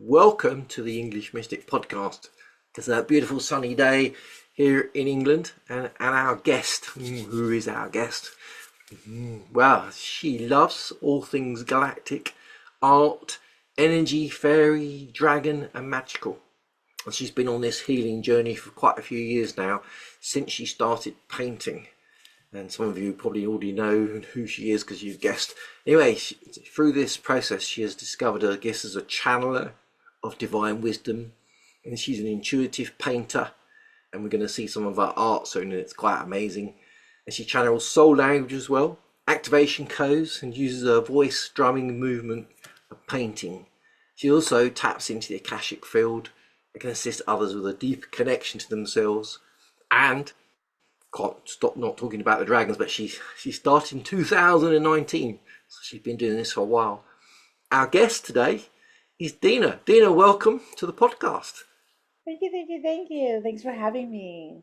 welcome to the English Mystic podcast. It's a beautiful sunny day here in England, and our guest, who is our guest? Well, she loves all things galactic, art, energy, fairy, dragon, and magical. And she's been on this healing journey for quite a few years now, since she started painting. And some of you probably already know who she is because you've guessed. Anyway, through this process, she has discovered her gifts as a channeler of divine wisdom, and she's an intuitive painter. And we're going to see some of her art soon, and it's quite amazing. And she channels soul language as well, activation codes, and uses her voice drumming movement of painting. She also taps into the akashic field and can assist others with a deeper connection to themselves. And can't stop not talking about the dragons, but she started in 2019, so she's been doing this for a while. Our guest today is Dina. Dina, welcome to the podcast. Thank you, thank you, thank you. Thanks for having me.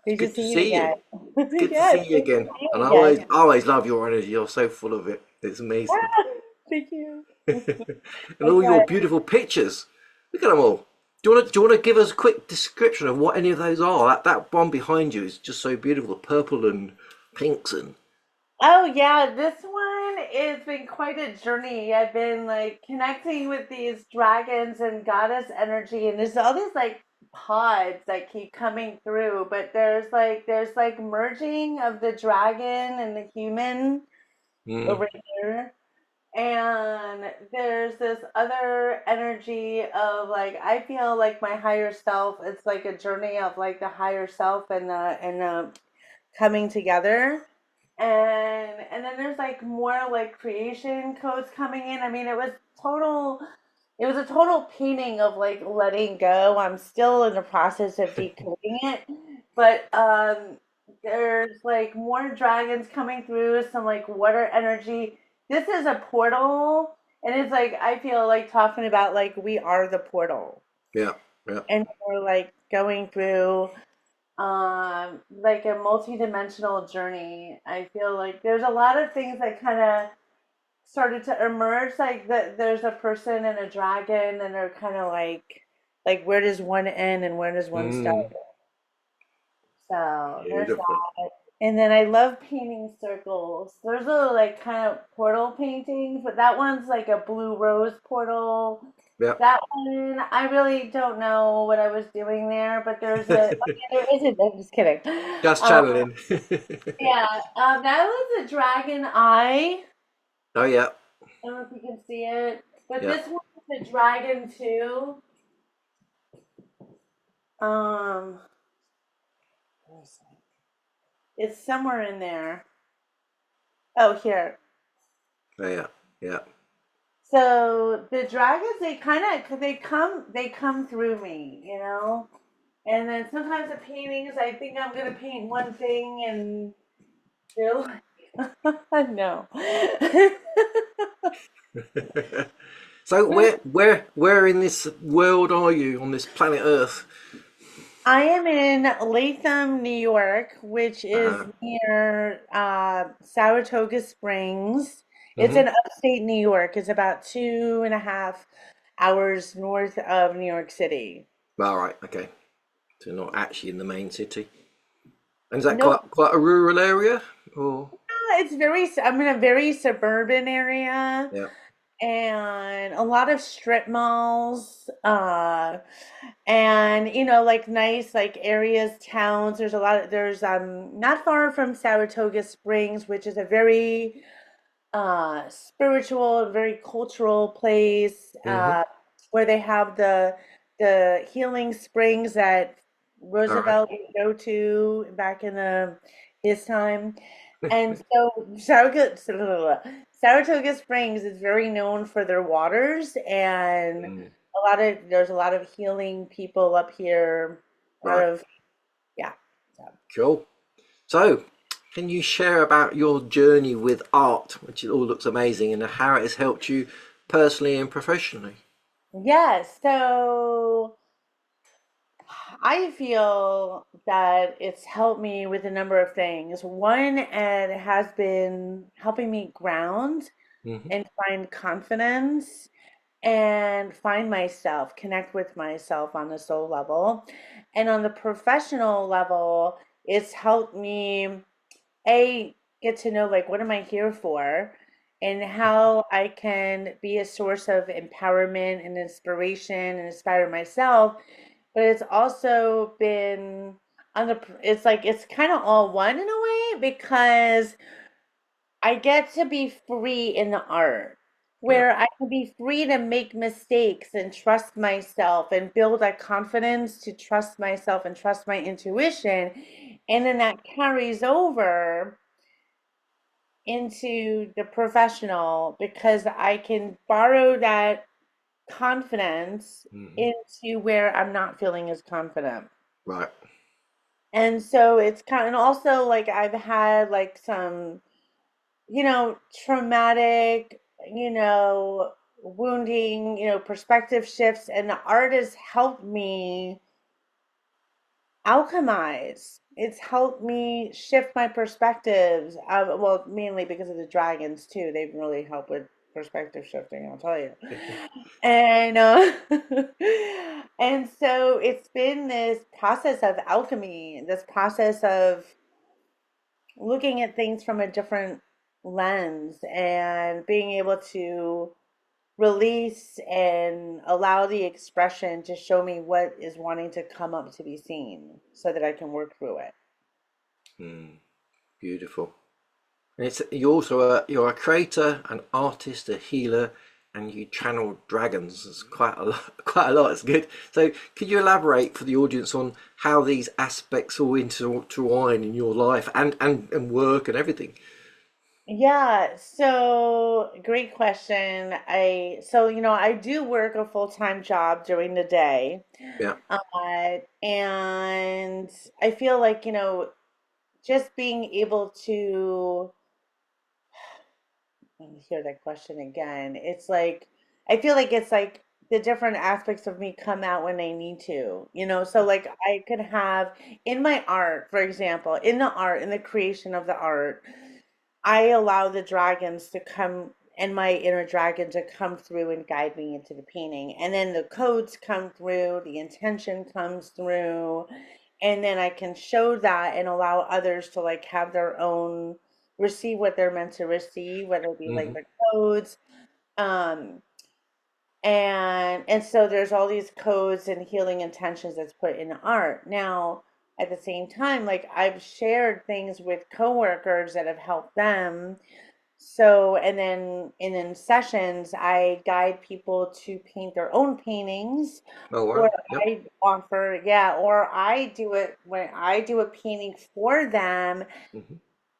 It's Good to good to see you see you. again. Good to Yes, see you good to again. see you And again. I always love your energy. You're so full of it. It's amazing. Ah, thank you. And all your Likewise. beautiful pictures. Look at them all. Do you want to give us a quick description of what any of those are? That one behind you is just so beautiful. The purple and pinks and Oh yeah, this one has been quite a journey. I've been like connecting with these dragons and goddess energy, and there's all these like pods that keep coming through, but there's like merging of the dragon and the human mm, over here. And there's this other energy of like I feel like my higher self. It's like a journey of like the higher self and coming together. And then there's like more like creation codes coming in. I mean, total. It was a total painting of like letting go. I'm still in the process of decoding it, but there's like more dragons coming through, some like water energy. This is a portal, and it's like I feel like talking about like we are the portal, yeah, yeah. and we're like going through like a multi-dimensional journey. I feel like there's a lot of things that kind of started to emerge, like that there's a person and a dragon, and they're kind of like where does one end and where does one start? Mm, So there's beautiful. that. And then I love painting circles. There's a like kind of portal paintings, but that one's like a blue rose portal. Yeah. That one, I really don't know what I was doing there, but there's a, okay, there isn't, I'm just kidding. Just channeling. Yeah, that was a dragon eye. Oh yeah, I don't know if you can see it, but yeah. this one is a dragon too. Um, it's somewhere in there. Oh, here. Oh yeah, yeah. So the dragons, they kind of they come through me, you know. And then sometimes the paintings, I think I'm gonna paint one thing, and they're like, no. So where in this world are you on this planet Earth? I am in Latham, New York, which is Uh-huh. near Saratoga Springs. It's Hmm. in upstate New York. It's about 2.5 hours north of New York City. All right, okay. So not actually in the main city. And is that Nope. quite a rural area? Or It's I'm in a very suburban area, yeah. and a lot of strip malls, and like nice like areas, towns. There's not far from Saratoga Springs, which is a very spiritual, very cultural place, Hmm. where they have the healing springs that All right. Roosevelt would go to back in his time. And so Saratoga Springs is very known for their waters, and Mm, there's a lot of healing people up here out right. of, yeah. So. Cool. So can you share about your journey with art, which it all looks amazing, and how it has helped you personally and professionally? Yes, so I feel that it's helped me with a number of things. One, it has been helping me ground Hmm. and find confidence. and find myself, connect with myself on a soul level. And on the professional level, it's helped me a get to know like what am I here for and how I can be a source of empowerment and inspiration and inspire myself. But it's also been on the it's like it's kind of all one in a way because I get to be free in the art Yeah. where I can be free to make mistakes and trust myself and build that confidence to trust myself and trust my intuition. And then that carries over into the professional because I can borrow that confidence Hmm. into where I'm not feeling as confident. Right. And so it's kind of, and also like I've had like some, traumatic, wounding, perspective shifts, and the art has helped me alchemize. It's helped me shift my perspectives. Well, mainly because of the dragons too. They've really helped with perspective shifting, I'll tell you. And and so it's been this process of alchemy, this process of looking at things from a different lens and being able to release and allow the expression to show me what is wanting to come up to be seen so that I can work through it. Mm, beautiful. And it's you're a creator, an artist, a healer, and you channel dragons. It's quite a lot. Quite a lot. It's good. So, could you elaborate for the audience on how these aspects all intertwine in your life and work and everything? Yeah, so great question. I do work a full-time job during the day. Yeah. And I feel like, just being able to let me hear that question again. It's like I feel like it's like the different aspects of me come out when they need to, So like I could have in my art, for example, in the art, in the creation of the art, I allow the dragons to come and my inner dragon to come through and guide me into the painting. And then the codes come through, the intention comes through, and then I can show that and allow others to like have their own receive what they're meant to receive, whether it be like Hmm. the codes. Um, and so there's all these codes and healing intentions that's put in art. Now, at the same time, like I've shared things with coworkers that have helped them. So, and then sessions, I guide people to paint their own paintings, Oh or wow. Yep. I offer, yeah, or I do it when I do a painting for them Hmm.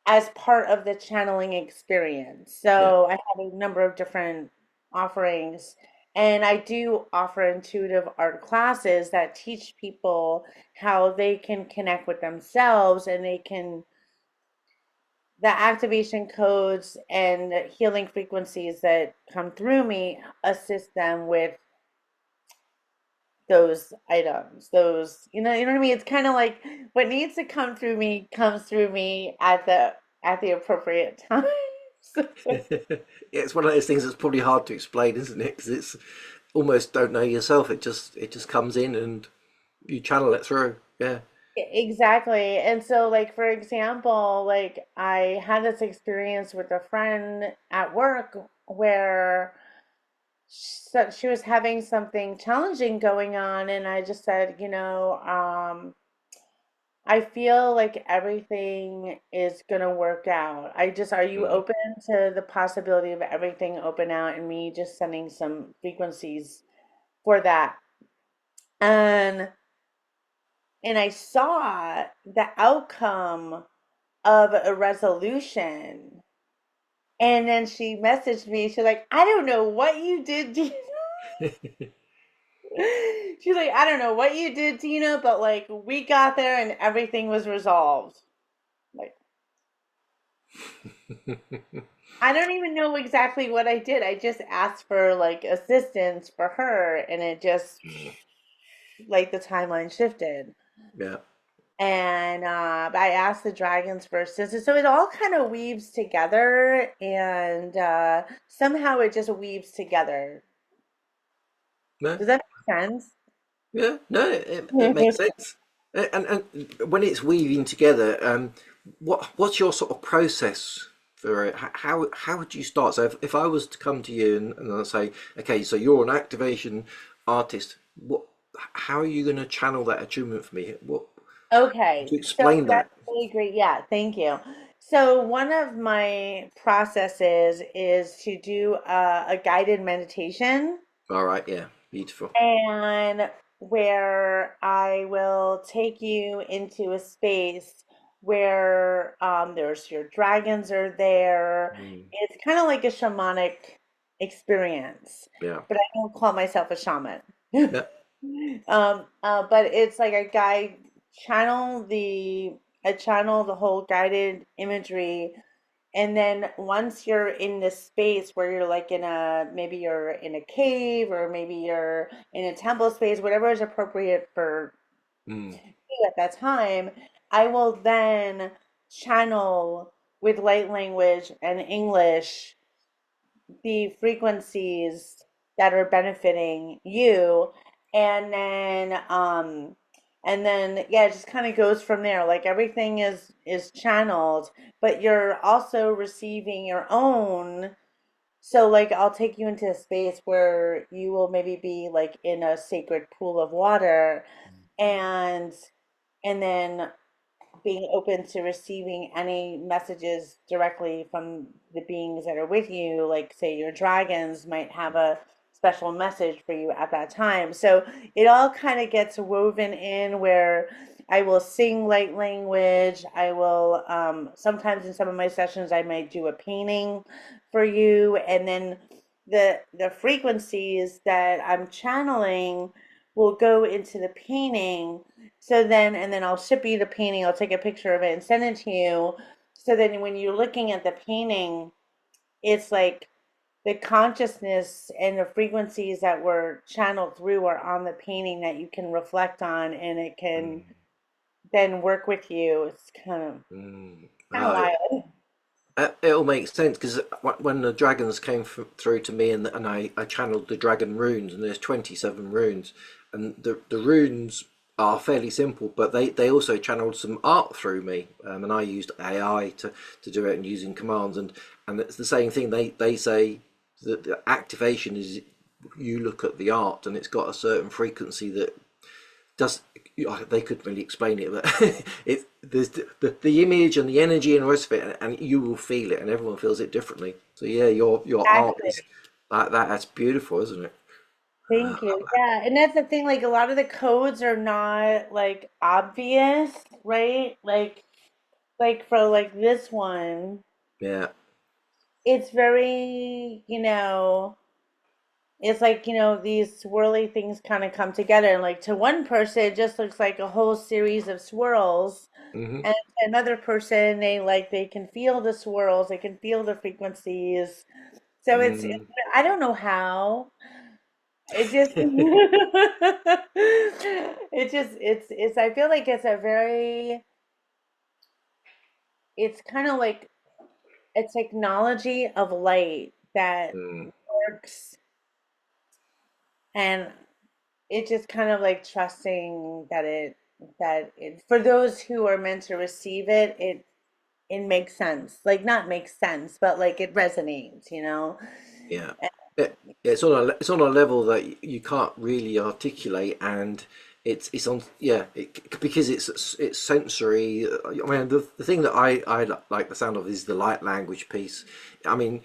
as part of the channeling experience. Yeah. So I have a number of different offerings, and I do offer intuitive art classes that teach people how they can connect with themselves and they can the activation codes and healing frequencies that come through me assist them with those items, those, you know what I mean? It's kind of like what needs to come through me comes through me at the appropriate times. Yeah, it's one of those things that's probably hard to explain, isn't it? Because it's almost don't know yourself. It just comes in and you channel it through. Yeah. Exactly. And so like for example, like I had this experience with a friend at work where she was having something challenging going on, and I just said, I feel like everything is gonna work out. Are you Mm. open to the possibility of everything open out and me just sending some frequencies for that? And and I saw the outcome of a resolution. And then she messaged me. She's like, I don't know what you did, Dina. She's like, I don't know what you did, Dina, but like we got there and everything was resolved. Like, I don't even know exactly what I did. I just asked for like assistance for her, and it just like the timeline shifted. Yeah. And I asked the dragons for assistance, so it all kind of weaves together, and somehow it just weaves together. No. Does that make sense? Yeah, no, it makes sense. And when it's weaving together, what's your sort of process for it? How would you start? So if I was to come to you and I say, okay, so you're an activation artist, what, how are you going to channel that attunement for me? What Okay, to so explain that's that? really great. Yeah, thank you. So one of my processes is to do a guided meditation, All right, yeah, beautiful. and where I will take you into a space where there's your dragons are there. Mm, It's kind of like a shamanic experience, yeah, but I don't call myself a shaman. yeah. But it's like a guide channel the I channel the whole guided imagery, and then once you're in this space where you're like in a maybe you're in a cave or maybe you're in a temple space, whatever is appropriate for Mm, you at that time, I will then channel with light language and English the frequencies that are benefiting you, and then yeah, it just kind of goes from there. Like everything is channeled, but you're also receiving your own. So like I'll take you into a space where you will maybe be like in a sacred pool of water, and then being open to receiving any messages directly from the beings that are with you, like say your dragons might have a special message for you at that time. So it all kind of gets woven in where I will sing light language. I will sometimes in some of my sessions I might do a painting for you, and then the frequencies that I'm channeling will go into the painting. So then, and then I'll ship you the painting. I'll take a picture of it and send it to you. So then, when you're looking at the painting, it's like the consciousness and the frequencies that were channeled through are on the painting that you can reflect on, and it can mm, then work with you. It's mm. kind of wild. It'll make sense because when the dragons came through to me and I channeled the dragon runes and there's 27 runes and the runes are fairly simple but they also channeled some art through me and I used AI to do it and using commands and it's the same thing they say that the activation is you look at the art and it's got a certain frequency that does they couldn't really explain it, but it there's the image and the energy and the rest of it, and you will feel it, and everyone feels it differently. So yeah, your art is Exactly. like that. That's beautiful, isn't it? Thank you. Yeah, and that's the thing. Like a lot of the codes are not like obvious, right? Like for like this one, Yeah. it's very, it's like, these swirly things kind of come together. And like to one person, it just looks like a whole series of swirls. Hmm. And to another person, they can feel the swirls, they can feel the frequencies. So Mm. I don't know how. It just, I feel like it's a very, it's kind of like a technology of light that Mm. works, and it just kind of like trusting that it for those who are meant to receive it, it makes sense. Like not makes sense, but like it resonates. Yeah. It's on a level that you can't really articulate, and it's on yeah because it's sensory. I mean, the thing that I like the sound of is the light language piece. I mean,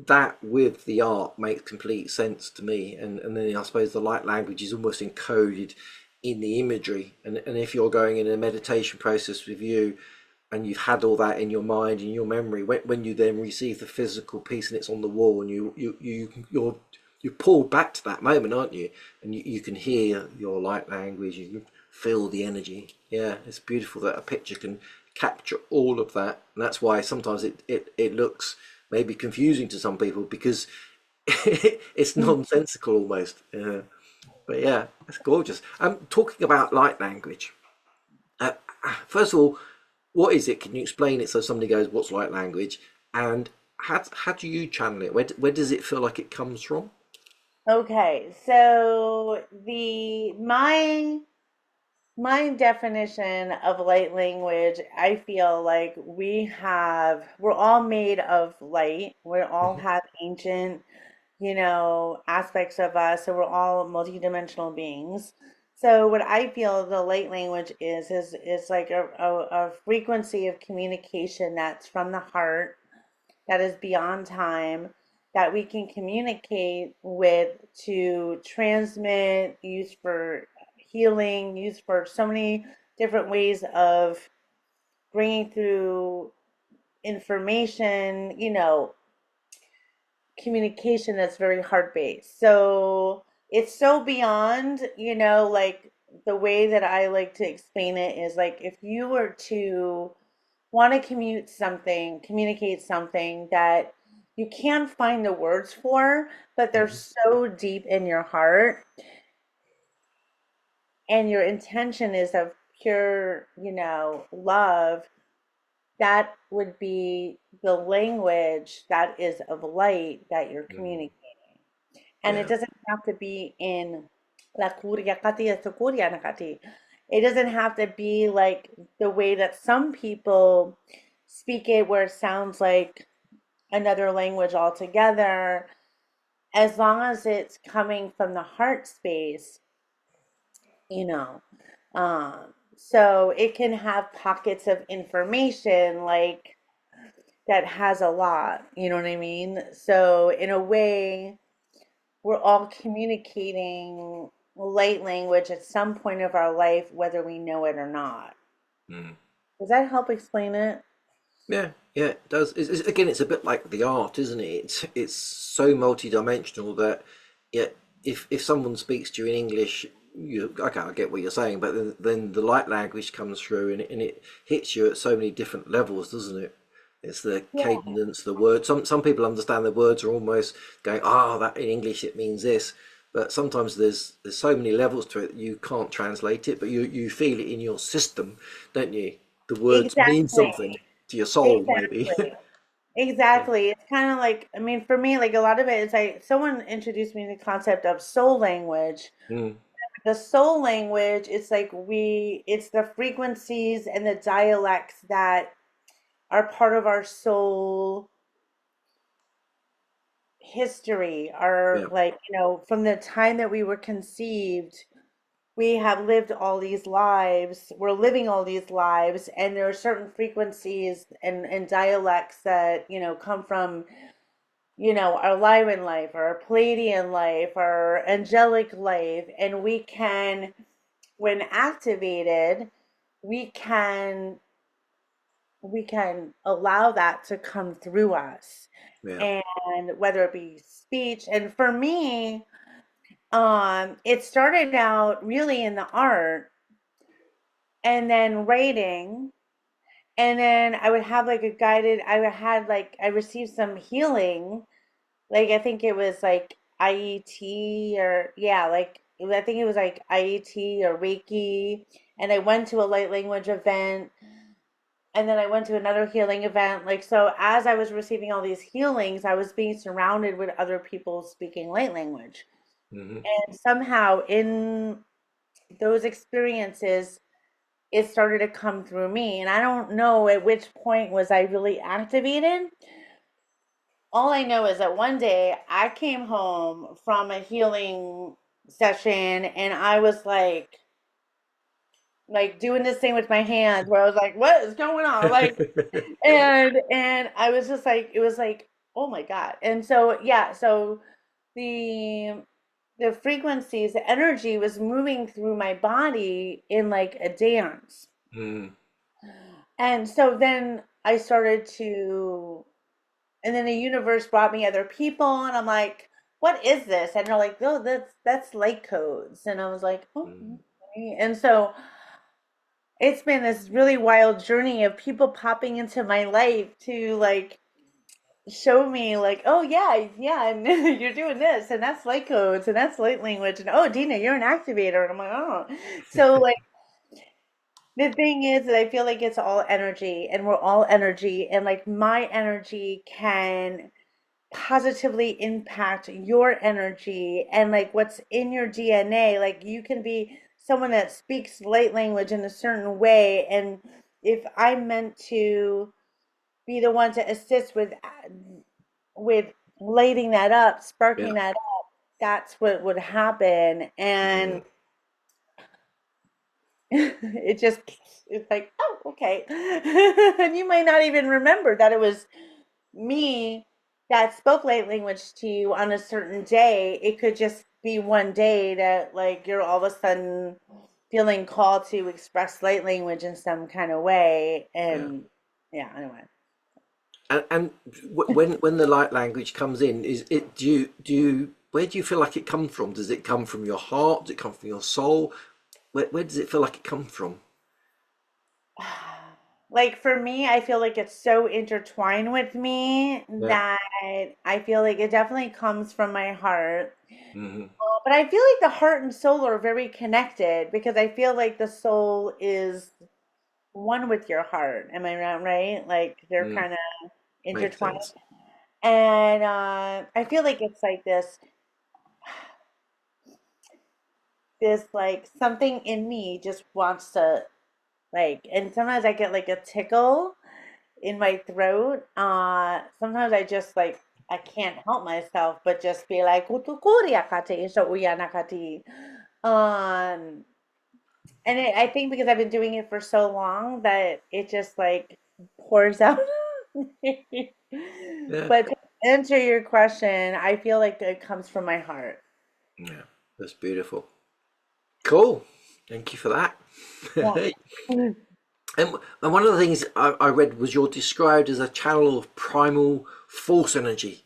that with the art makes complete sense to me, and then I suppose the light language is almost encoded in the imagery, and if you're going in a meditation process with you and you've had all that in your mind in your memory when you then receive the physical piece and it's on the wall and you're pulled back to that moment, aren't you? And you can hear your light language, you can feel the energy. Yeah, it's beautiful that a picture can capture all of that, and that's why sometimes it looks maybe confusing to some people because it's nonsensical almost. Yeah. But yeah, that's gorgeous. Talking about light language. Uh, First of all, what is it? Can you explain it so somebody goes, "What's light language?" And how do you channel it? Where does it feel like it comes from? Okay, so the my definition of light language, I feel like we're all made of light. We all Mhm. have ancient, aspects of us. So we're all multidimensional beings. So what I feel the light language is like a frequency of communication that's from the heart, that is beyond time, that we can communicate with, to transmit, use for healing, use for so many different ways of bringing through information, communication that's very heart based. So it's so beyond, like the way that I like to explain it is like if you were to want to communicate something that you can't find the words for, but they're Mhm. so deep in your heart, and your intention is of pure, love, that would be the language that is of light that you're Mm. communicating. And it Yeah. doesn't have to be in la curia kati to curia nakati. It doesn't have to be like the way that some people speak it, where it sounds like another language altogether. As long as it's coming from the heart space, you know. So it can have pockets of information like that has a lot, you know what I mean? So in a way, we're all communicating light language at some point of our life, whether we know it or not. Mm. Does that help explain it? Yeah, yeah, it does. Again, it's a bit like the art, isn't it? It's so multi-dimensional that, yeah, if someone speaks to you in English, okay, I get what you're saying, but then the light language comes through and it hits you at so many different levels, doesn't it? It's the Yeah, cadence, the word. Some people understand the words are almost going, ah, that in English it means this, but sometimes there's so many levels to it that you can't translate it, but you feel it in your system, don't you? The words mean exactly. something to your soul, maybe. Exactly. Yeah. Exactly. It's kind of like, I mean, for me, like a lot of it is like someone introduced me to the concept of soul language. Mm, The soul language, it's like it's the frequencies and the dialects that are part of our soul history, are yeah, like, from the time that we were conceived, we have lived all these lives, we're living all these lives, and there are certain frequencies and dialects that, come from, our Lyran life, our Palladian life, our angelic life, and we can, when activated, we can we can allow that to come through us. yeah. And whether it be speech, and for me, it started out really in the art, and then writing, and then I would have like a guided, I received some healing, like I think it was like IET, or yeah, like I think it was like IET or Reiki, and I went to a light language event, and then I went to another healing event. Like, so as I was receiving all these healings, I was being surrounded with other people speaking light language. Hmm. And somehow in those experiences, it started to come through me. And I don't know at which point was I really activated. All I know is that one day I came home from a healing session, and I was like doing this thing with my hands where I was like, what is going on? Like, and I was just like, it was like, oh my God. And so yeah, so the the frequencies, the energy was moving through my body in like a dance. Mm. And so then I started to, and then the universe brought me other people, and I'm like, what is this? And they're like, oh, that's light codes. And I was like, oh, Mm. okay. And so it's been this really wild journey of people popping into my life to like show me like, oh yeah, yeah, and you're doing this, and that's light codes, and that's light language, and oh, Dina, you're an activator, and I'm like, oh. So like the thing is that I feel like it's all energy, and we're all energy, and like my energy can positively impact your energy and like what's in your DNA. Like you can be someone that speaks light language in a certain way, and if I'm meant to be the one to assist with lighting that up, Yeah. sparking that up, that's what would happen. Mm. And it just it's like, oh, okay. And you might not even remember that it was me that spoke light language to you on a certain day. It could just be one day that like you're all of a sudden feeling called to express light language in some kind of way. Yeah. And yeah, anyway. And when the light language comes in, is it do you where do you feel like it comes from? Does it come from your heart? Does it come from your soul? Where does it feel like it comes from? Like for me, I feel like it's so intertwined with me Yeah. that I feel like it definitely comes from my heart. Hmm. But I feel like the heart and soul are very connected because I feel like the soul is one with your heart. Am I not right? Like they're Mm. kind of Makes intertwined. sense. And I feel like it's like this like something in me just wants to like, and sometimes I get like a tickle in my throat. Sometimes I just like I can't help myself but just be like "Kutukuriakate, so uyanakati." Um, and I think because I've been doing it for so long that it just like pours out. Yeah. But to answer your question, I feel like it comes from my heart. Yeah. That's beautiful. Cool. Thank you for that. Yeah. And one of the things I read was you're described as a channel of primal force energy.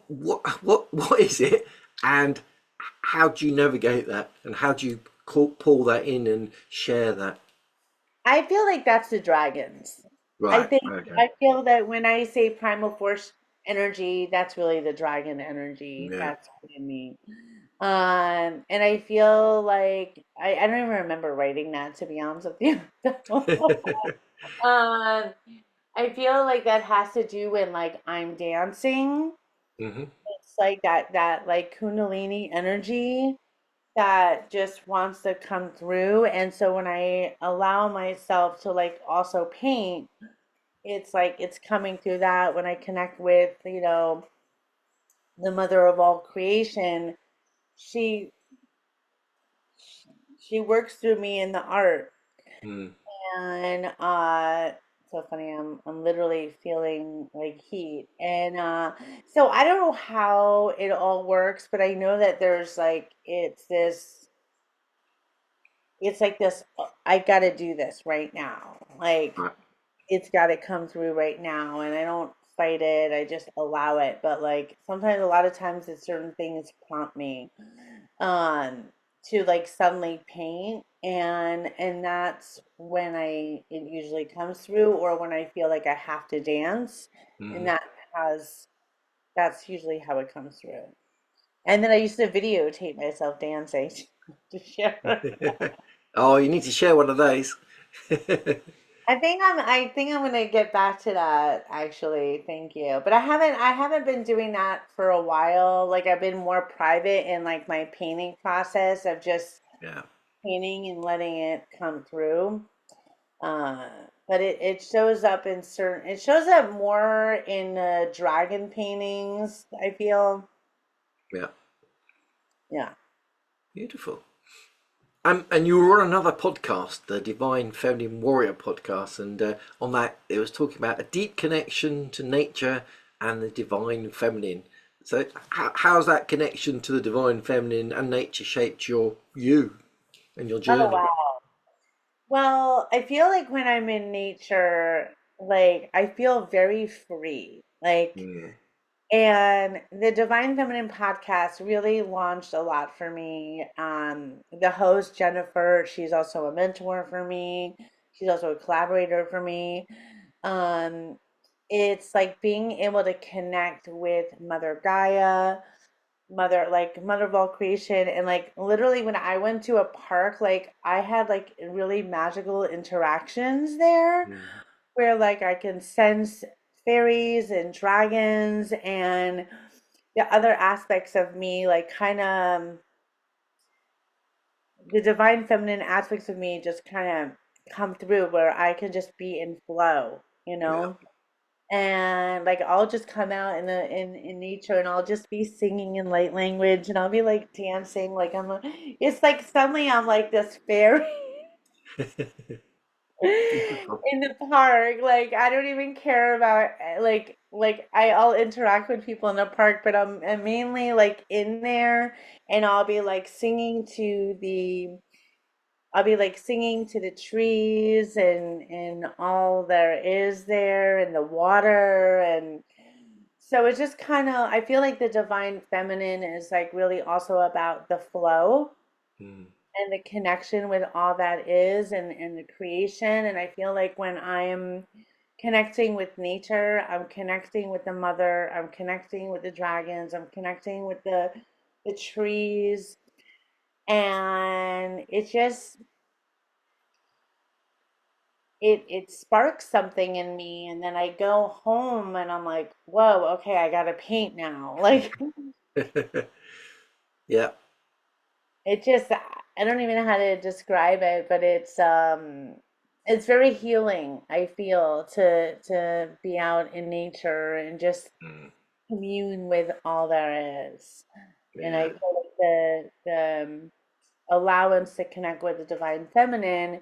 What is it, and how do you navigate that, and how do you pull that in and share that? I feel like that's the dragons. I Right. think Okay. I feel that when I say primal force energy, that's really the dragon energy. Yeah. That's within me. And I feel like I don't even remember writing that to be honest with you. I feel like that has to do when like I'm dancing. Hmm. It's like that like Kundalini energy that just wants to come through. And so when I allow myself to like also paint, it's like it's coming through that when I connect with, the mother of all creation, she she works through me in the art. Mm. And so funny, I'm literally feeling like heat. And so I don't know how it all works, but I know that there's like it's like this I gotta do this right now. Like Right. it's gotta come through right now, and I don't fight it, I just allow it. But like sometimes a lot of times it's certain things prompt me um to like suddenly paint, and that's when I it usually comes through, or when I feel like I have to dance, and Hmm. has that's usually how it comes through. And then I used to videotape myself dancing to share. Oh, you need to share one of those. I think I'm gonna get back to that actually. Thank you. But I haven't been doing that for a while. Like I've been more private in like my painting process of just Yeah. painting and letting it come through. Uh, but it shows up in certain it shows up more in dragon paintings, I feel. Yeah. Yeah. Beautiful. And you were on another podcast, the Divine Feminine Warrior podcast, and on that it was talking about a deep connection to nature and the divine feminine. So, how's that connection to the divine feminine and nature shaped you and your Oh journey? wow. Well, I feel like when I'm in nature, like I feel very free. Like Mm. and the Divine Feminine podcast really launched a lot for me. The host, Jennifer, she's also a mentor for me. She's also a collaborator for me. Um, it's like being able to connect with Mother Gaia, Mother of all creation. And like literally when I went to a park, like I had like really magical interactions there Mm. where like I can sense fairies and dragons and the other aspects of me, like kind of the divine feminine aspects of me just kind of come through where I can just be in flow, you Yeah. know? And like I'll just come out in the in nature and I'll just be singing in light language and I'll be like dancing like it's like suddenly I'm like this fairy Beautiful. in the park. Like I don't even care about I'll interact with people in the park, but I'm mainly like in there and I'll be like singing to the trees and all there is there and the water and so it's just kind of I feel like the divine feminine is like really also about the flow Mm. and the connection with all that is and the creation. And I feel like when I'm connecting with nature, I'm connecting with the mother, I'm connecting with the dragons, I'm connecting with the trees, and it sparks something in me. And then I go home and I'm like, whoa, okay, I gotta paint now. Like Yeah. it just I don't even know how to describe it, but it's very healing, I feel, to be out in nature and just Mm. commune with all there is. And I Yeah. feel like the allowance to connect with the divine feminine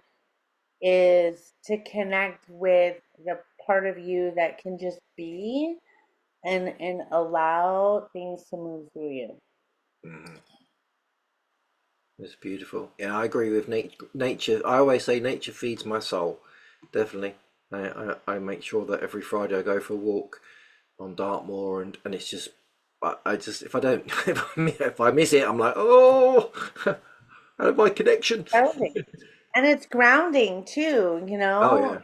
is to connect with the part of you that can just be and allow things to move through you. Mm. It's beautiful. Yeah, I agree with nature. I always say nature feeds my soul. Definitely. I make sure that every Friday I go for a walk on Dartmoor, and it's just I just if I don't if I miss it, I'm like, oh, out of my connection. Grounding. And it's grounding too, you Oh know? yeah.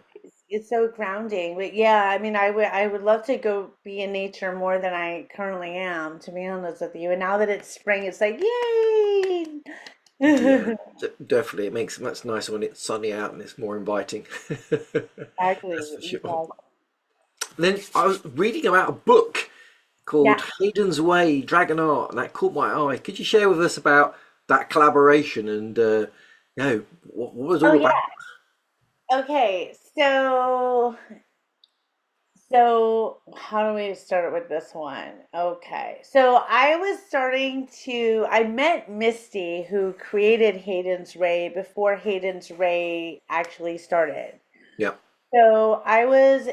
It's so grounding. But yeah, I mean, I would love to go be in nature more than I currently am, to be honest with you. And now that it's spring, it's like, yay! Yeah, definitely. It makes it much nicer when it's sunny out and it's more inviting. Exactly, That's for sure. exactly. Then I was reading about a book called Yeah. Hayden's Way, Dragon Art, and that caught my eye. Could you share with us about that collaboration and what was all Oh about? yeah. Okay. So how do we start with this one? Okay. So I met Misty, who created Hayden's Ray before Hayden's Ray actually started. Yeah. So I was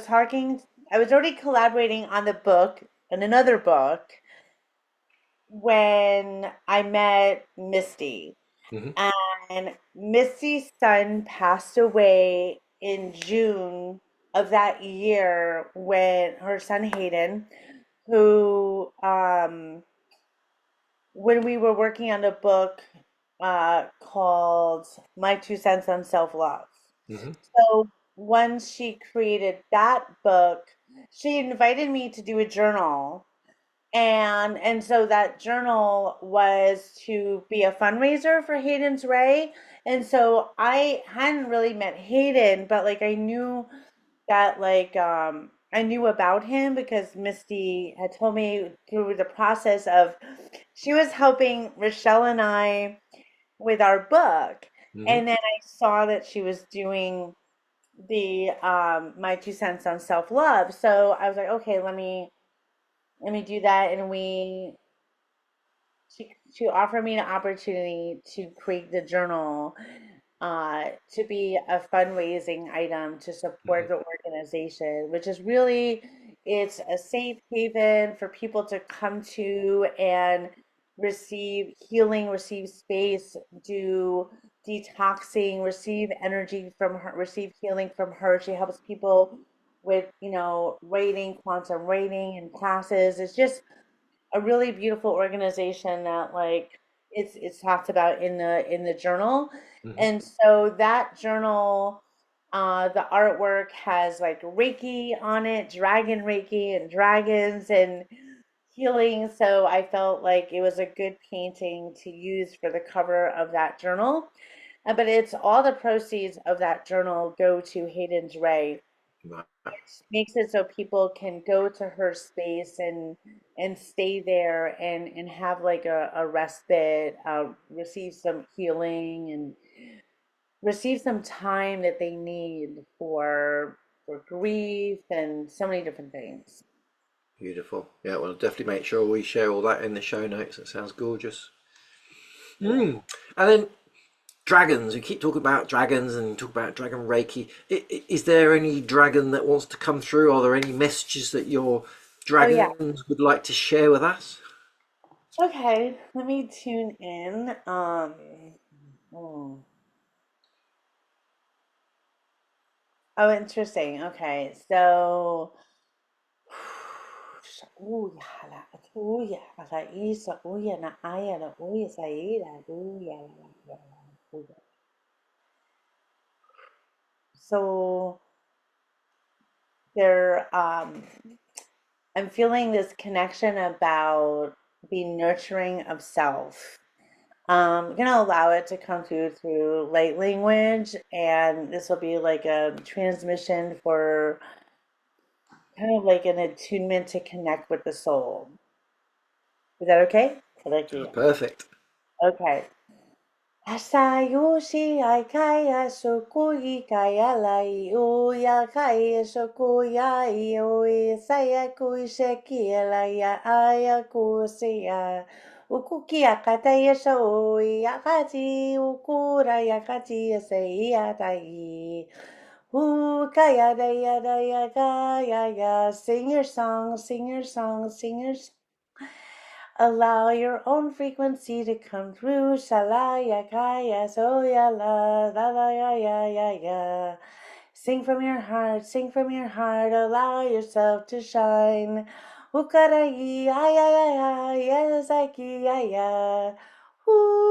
talking, I was already collaborating on the book, on another book, when I met Misty. Hmm. And Misty's son passed away in June of that year when her son Hayden, who when we were working on a book called My Two Cents on Self-Love. Hmm. So once she created that book, she invited me to do a journal. And so that journal was to be a fundraiser for Hayden's Ray. And so I hadn't really met Hayden, but like I knew that I knew about him because Misty had told me through the process of she was helping Rochelle and I with our book. Hmm. And then I saw that she was doing the my two cents on self-love. So I was like, okay, let me do that. And she offered me an opportunity to create the journal to be a fundraising item to support the organization, which is really it's a safe haven for people to come to and receive healing, receive space, do detoxing, receive energy from her, receive healing from her. She helps people with, rating, quantum rating and classes. It's just a really beautiful organization that like it's talked about in the journal. Hmm. And so that journal the artwork has like Reiki on it, dragon Reiki and dragons and healing. So I felt like it was a good painting to use for the cover of that journal. But it's all the proceeds of that journal go to Hayden's Ray. Right. Makes it so people can go to her space and stay there and have like a respite, receive some healing and receive some time that they need for grief and so many different things. Beautiful. Yeah, well, definitely make sure we share all that in the show notes. It sounds gorgeous. Mm. And then dragons. We keep talking about dragons and talk about dragon Reiki. Is there any dragon that wants to come through? Are there any messages that your Oh yeah. dragons would like to share with us? Okay, let me tune in. Hmm. Oh, interesting. Okay, so uya la uya la isa uya na aya la uya saida uya la uya. So there, I'm feeling this connection about the nurturing of self. I'm gonna allow it to come through light language, and this will be like a transmission for kind of like an attunement to connect with the soul. Is that okay? I like Oh, you. perfect. Okay. Asayushi aikaya shokui kaya lai uya kaya shokuya ioi saya kui sheki ya aya kusia ukuki akataya shoi akati ukura yakati seia tai ukaya daya daya kaya ya sing your song, sing your song, sing your song. Allow your own frequency to come through. Shalaya kaya soya la la ya ya ya ya. Sing from your heart, sing from your heart. Allow yourself to shine. Ukarai ya ya ya ya ya zaki ya ya. Ooh.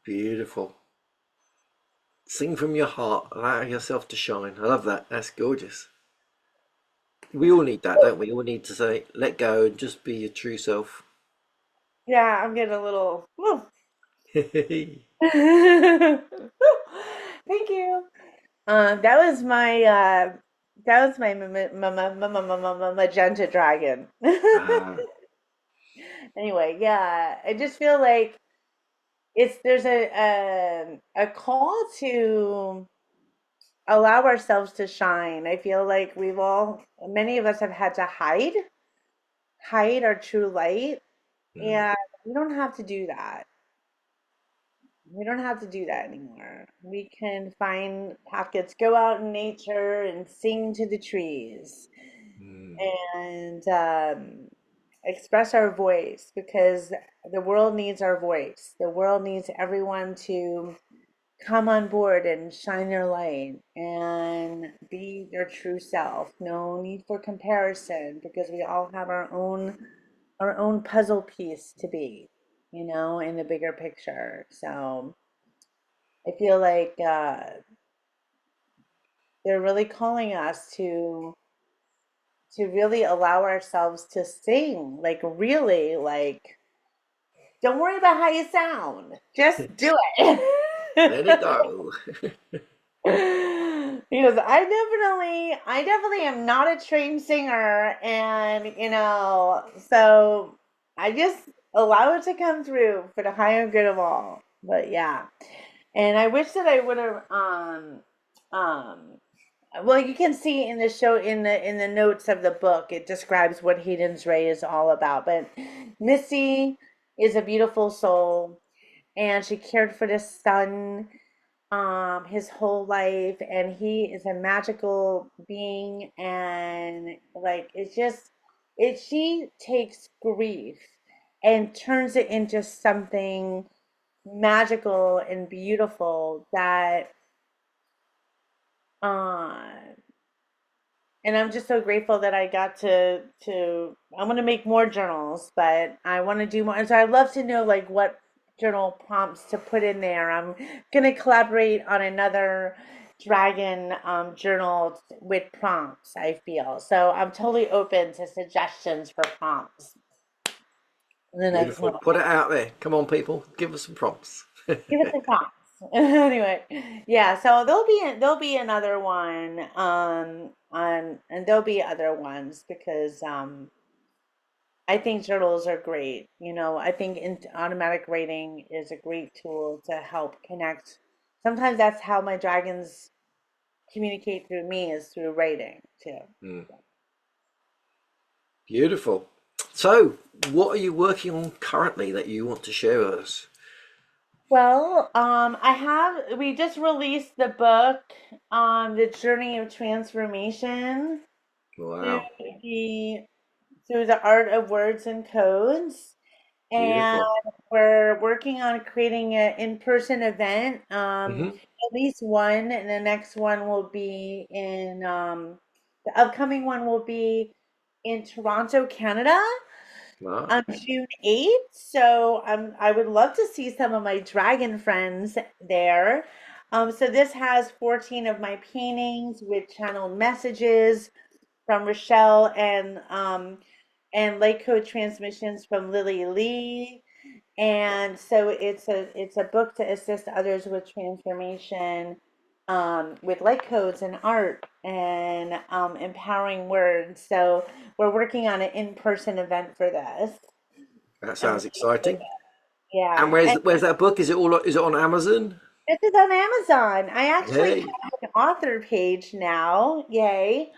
Beautiful. Sing from your heart. Allow yourself to shine. I love that. That's gorgeous. We all need that, don't we? We all need to say, let go and just be your true self. Yeah, I'm getting a little. Woo. Beautiful. Thank you. That was my magenta dragon. Ah, Anyway, yeah, I just feel like there's a call to allow ourselves to shine. I feel like many of us have had to hide our true light, mm, and we don't have to do that. We don't have to do that anymore. We can find pockets, go out in nature and sing to the trees mm, and express our voice because the world needs our voice. The world needs everyone to come on board and shine their light and be their true self. No need for comparison because we all have our own puzzle piece to be, in the bigger picture. So I feel like they're really calling us to really allow ourselves to sing, like really, like don't worry about how you sound, just do let it it. go. Because I definitely am not a trained singer, and so I just allow it to come through for the higher good of all. But yeah, and I wish that I would have um well, you can see in the show in the notes of the book, it describes what Hayden's Ray is all about. But Missy is a beautiful soul, and she cared for this son his whole life, and he is a magical being, and like she takes grief and turns it into something magical and beautiful that uh and I'm just so grateful that I got to I'm gonna make more journals, but I want to do more. And so I'd love to know like what journal prompts to put in there. I'm gonna collaborate on another dragon journal with prompts, I feel. So I'm totally open to suggestions for prompts. the next Beautiful. one. Put it out there. Come on, people. Give us some prompts. Give us a thoughts. Anyway, yeah, so there'll be another one on and there'll be other ones because I think journals are great. I think automatic writing is a great tool to help connect. Sometimes that's how my dragons communicate through me is through writing too. Mm, beautiful. So, what are you working on currently that you want to share with us? Well, we just released the book, The Journey of Transformation through Wow. the through the art of words and codes. And Beautiful. we're working on creating an in-person event. Hmm. At least one, and the next one will be the upcoming one will be in Toronto, Canada Wow. on June 8th. So I would love to see some of my dragon friends there. So this has 14 of my paintings with channeled messages from Rochelle and Lake Code transmissions from Lily Lee. And so it's a book to assist others with transformation, with light codes and art and empowering words. So we're working on an in-person event for this. That I'm sounds really excited. exciting. And Yeah, where's and where's that book? Is it on Amazon? this is on Amazon. I actually Hey, have an author page now. Yay.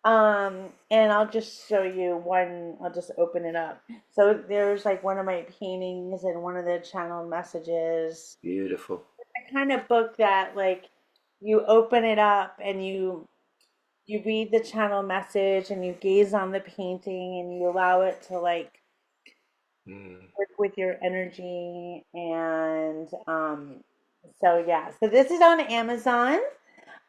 And I'll just show you one. I'll just open it up. So there's like one of my paintings and one of the channel messages. beautiful. The kind of book that like you open it up and you read the channel message and you gaze on the painting and you allow it to like Mm. work with your energy and so yeah. So this is on Amazon.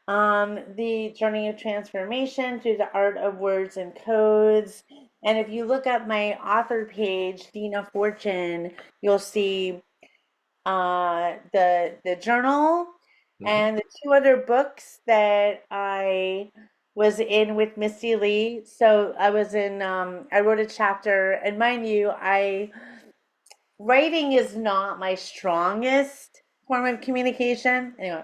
The Journey of Transformation through the Art of Words and Codes. And if you look at my author page, Dina Fortune, you'll see the journal Hmm. and the two other books that I was in with Misty Lee. So I wrote a chapter, and mind you, I writing is not my strongest form of communication. Anyway,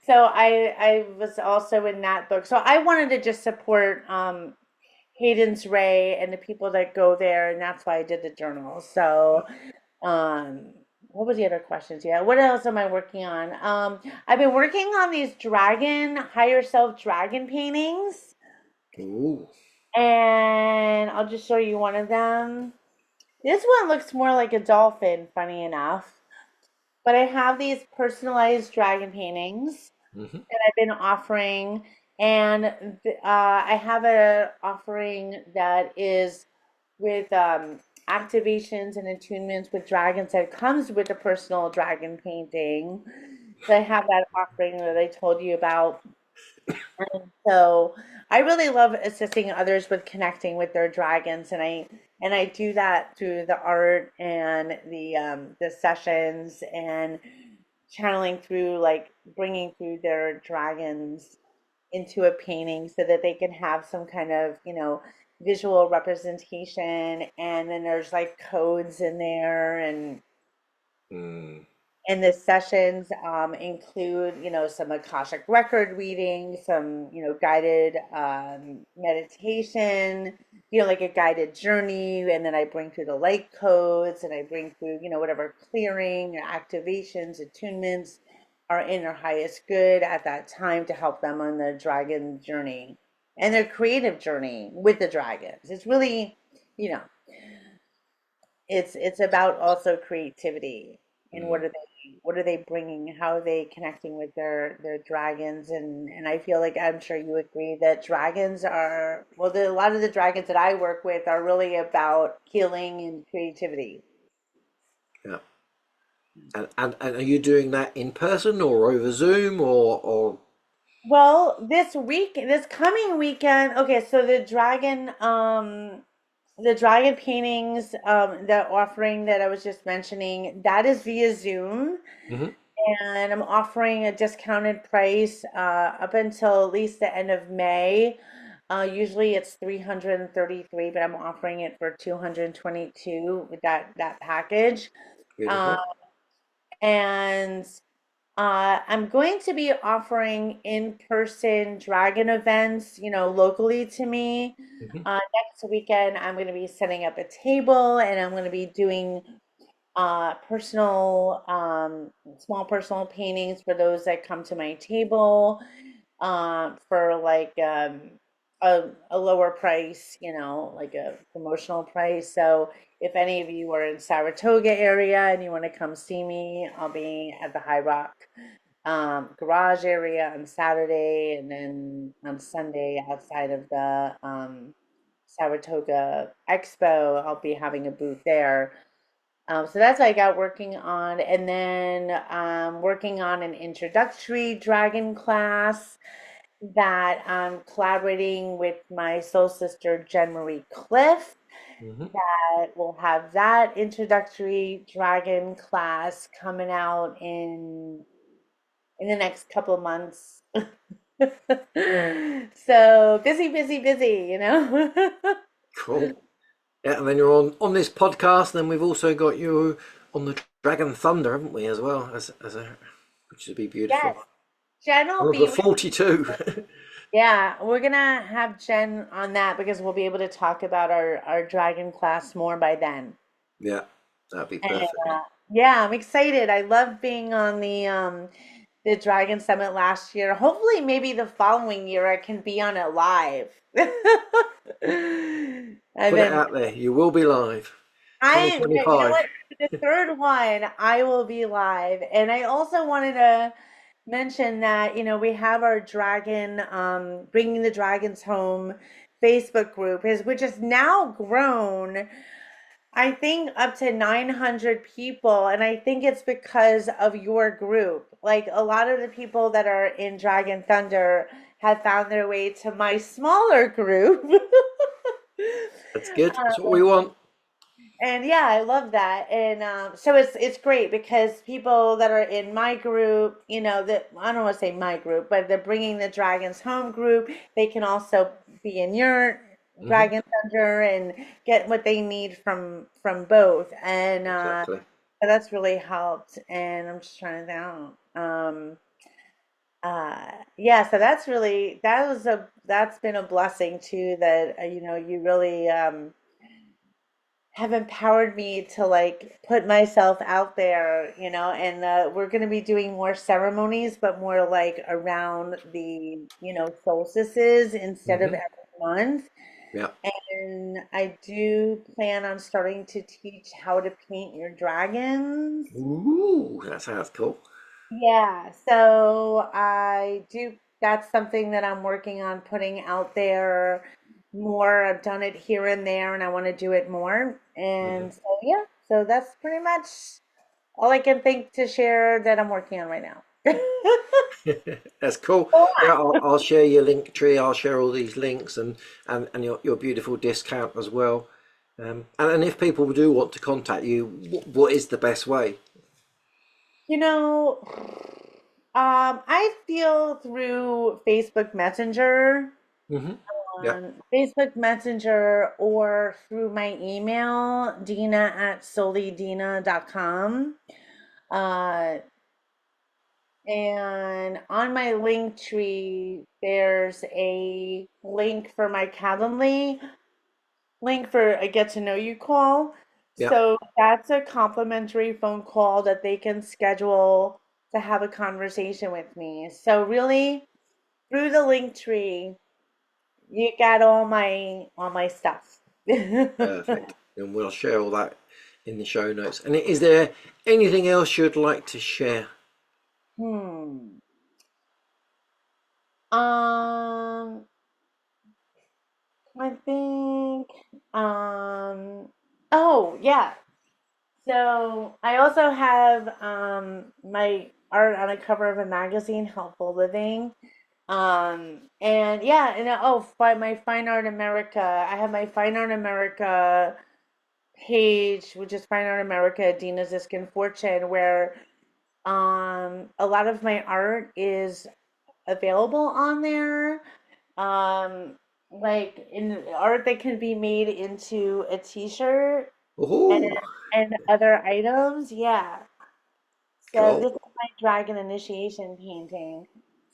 so I was also in that book. So I wanted to just support Hayden's Ray and the people that go there, and that's why I did the journal. So um what was the other questions? Yeah, what else am I working on? I've been working on these higher self dragon paintings, Ooh. and I'll just show you one of them. This one looks more like a dolphin, funny enough. But I have these personalized dragon paintings Hmm. that I've been offering, and I have a offering that is with activations and attunements with dragons that comes with a personal dragon painting. So I have that offering that I told you about. And so I really love assisting others with connecting with their dragons, and I do that through the art and the sessions and channeling through like bringing through their dragons into a painting so that they can have some kind of visual representation, and then there's like codes in there, Mm. and the sessions include, some Akashic record reading, some, guided meditation, like a guided journey. And then I bring through the light codes and I bring through, whatever clearing or activations, attunements are in their highest good at that time to help them on their dragon journey and their creative journey with the dragons. It's really, you know, it's about also creativity and Mm. what are they bringing, how are they connecting with their dragons, and I feel like I'm sure you agree that dragons are well a lot of the dragons that I work with are really about healing and creativity. Yeah. And are you doing that in person or over Zoom or Well, this coming weekend, okay, so the dragon paintings, the offering that I was just mentioning, that is via Zoom. Mhm. And I'm offering a discounted price up until at least the end of May. Usually it's 333, but I'm offering it for 222 with that package. Uh, Beautiful. and I'm going to be offering in-person dragon events, locally to me. Hmm. Next weekend, I'm going to be setting up a table and I'm going to be doing personal, small personal paintings for those that come to my table, for like a lower price, like a promotional price. So if any of you are in Saratoga area and you want to come see me, I'll be at the High Rock garage area on Saturday, and then on Sunday outside of the Saratoga Expo, I'll be having a booth there. So that's what I got working on. And then working on an introductory dragon class that I'm collaborating with my soul sister, Jen Marie Cliff. Hmm. That will have that introductory dragon class coming out in the next couple of months. So busy, busy, busy. Cool. Yeah, and then you're on this podcast, and then we've also got you on the Dragon Thunder, haven't we, as well, as a which would be beautiful. Yes, Jen will Number be with. 42. Yeah, we're gonna have Jen on that because we'll be able to talk about our dragon class more by then. Yeah, that'd be And perfect. yeah, I'm excited. I love being on the Dragon Summit last year. Hopefully, maybe the following year I can be on it live. I've Put it been out there. You will be live. you know 2025. what? The third one, I will be live. And I also wanted to mention that, we have our dragon, Bringing the Dragons Home Facebook group, which has now grown, I think, up to 900 people. And I think it's because of your group. Like a lot of the people that are in Dragon Thunder have found their way to my smaller group. That's good. That's what we want. And yeah, I love that. And so it's great because people that are in my group, that I don't want to say my group, but they're Bringing the Dragons Home group. They can also be in your Hmm. Dragon Thunder and get what they need from both. And Exactly. so that's really helped. And I'm just trying to think. Yeah, so that's been a blessing too. That you really have empowered me to like put myself out there, and we're going to be doing more ceremonies, but more like around the, solstices instead of Hmm. every month. Yeah. And I do plan on starting to teach how to paint your dragons. Ooh, that sounds cool. Yeah, so that's something that I'm working on putting out there more. I've done it here and there and I want to do it more. Hmm. And so, yeah, so that's pretty much all I can think to share that I'm working on right now. That's cool. Oh, Yeah, I'll share your link tree. I'll share all these links and your beautiful discount as well. And if people do want to contact you, what is the best way? you know, I feel through Facebook Messenger, Hmm. Yeah. Facebook Messenger, or through my email, dina@solidina.com. Uh, and on my link tree, there's a link for my Calendly, link for a get to know you call. Yeah. So that's a complimentary phone call that they can schedule to have a conversation with me. So really, through the link tree, you got all my stuff. Perfect. And we'll share all that in the show notes. And is there anything else you'd like to share? Hmm. Um, I think, oh yeah. So I also have my art on a cover of a magazine, Helpful Living. And yeah, and by my Fine Art America. I have my Fine Art America page, which is Fine Art America, Dina Ziskin-Fortune, where a lot of my art is available on there. Um, like in art that can be made into a t-shirt and Oh, other items. Yeah. So cool. this is my dragon initiation painting.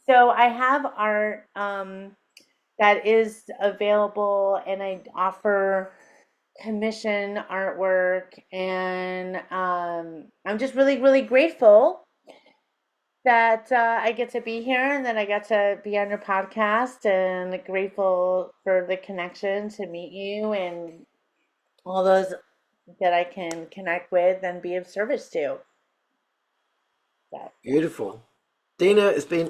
So I have art that is available, and I offer commission artwork, and I'm just really, really grateful that I get to be here and that I got to be on your podcast, and grateful for the connection to meet you and all those that I can connect with and be of service to. So, yeah. Beautiful. Dina, it's been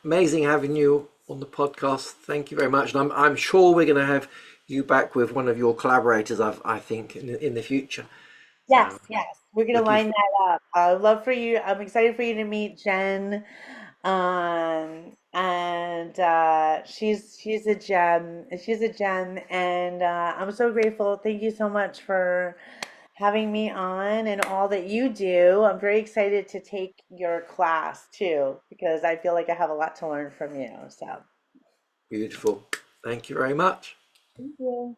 amazing having you on the podcast. Thank you very much. And I'm sure we're going to have you back with one of your collaborators, I think, in the future. Yes, So yes, we're gonna looking line for, that up. I'd love for you. I'm excited for you to meet Jen, and she's a gem. She's a gem, and I'm so grateful. Thank you so much for having me on and all that you do. I'm very excited to take your class too because I feel like I have a lot to learn from you. So beautiful. Thank you very much. thank you.